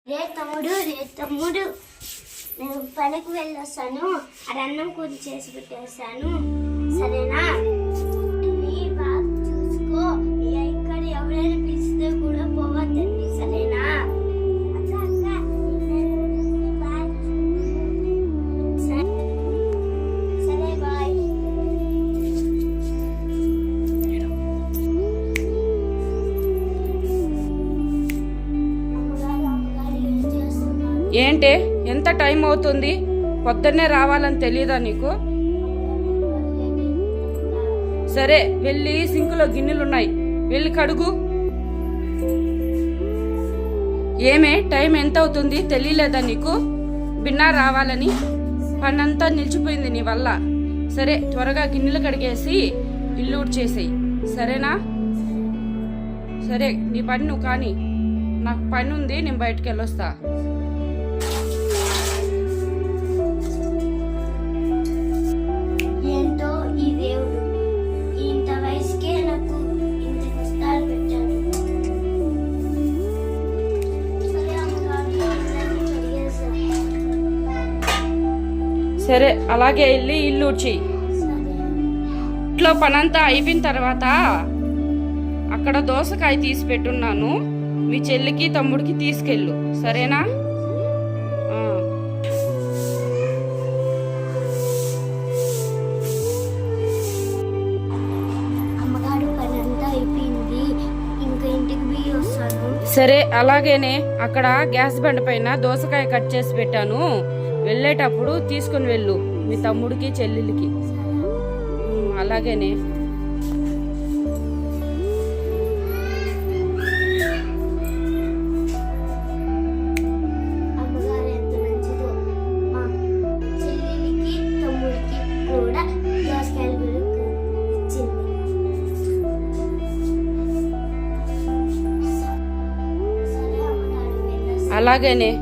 రే తమ్ముడు నేను పనికి వెళ్ళొస్తాను. అది అన్నం కూర చేసి పెట్టేస్తాను, సరేనా? నీ బాగా చూసుకో. ఇక్కడ ఎవరైనా పిలిస్తే కూడా పోవద్దండి, సరేనా? సరే బాయ్. ఏంటే ఎంత టైం అవుతుంది? పొద్దున్నే రావాలని తెలియదా నీకు? సరే వెళ్ళి సింకులో గిన్నెలున్నాయి, వెళ్ళి కడుగు. ఏమే టైం ఎంత అవుతుంది తెలియలేదా నీకు? బిన్నా రావాలని పనంతా నిలిచిపోయింది నీ వల్ల. సరే త్వరగా గిన్నెలు కడిగేసి ఇల్లు ఊడ్చేసేయి, సరేనా? సరే నీ పని నువ్వు కానీ, నాకు పని ఉంది, నేను బయటకు వెళ్ళొస్తా. ఏంటో ఈ దేవుడు ఇంత వయసుకే నాకు ఇంత కష్టాలు పెట్టాడు. సరే అమ్మగారు, ఇళ్ళని కడిగేసా. సరే అలాగే వెళ్ళి ఇల్లు ఊడ్చి. సరే. ఇంట్లో పనంతా అయిపోయిన తర్వాత అక్కడ దోసకాయ తీసి పెట్టున్నాను, మీ చెల్లికి తమ్ముడికి తీసుకెళ్ళు, సరేనా? ఆ. అమ్మగారు పని అంతా అయిపోయింది, ఇంకా ఇంటికి పోయి వస్తాను. సరే అలాగేనే అక్కడ గ్యాస్ బండ పైన దోసకాయ కట్ చేసి పెట్టాను, వెళ్ళేటప్పుడు తీసుకుని వెళ్ళు మీ తమ్ముడికి చెల్లెలికి. అలాగేనే. అమ్మగారు ఎంత మంచిదో, మా చెల్లెలికి తమ్ముడికి కూడా దోసకాయలు ఇచ్చింది. సరే అమ్మగారు, వెళ్ళొస్తాను. అలాగేనే.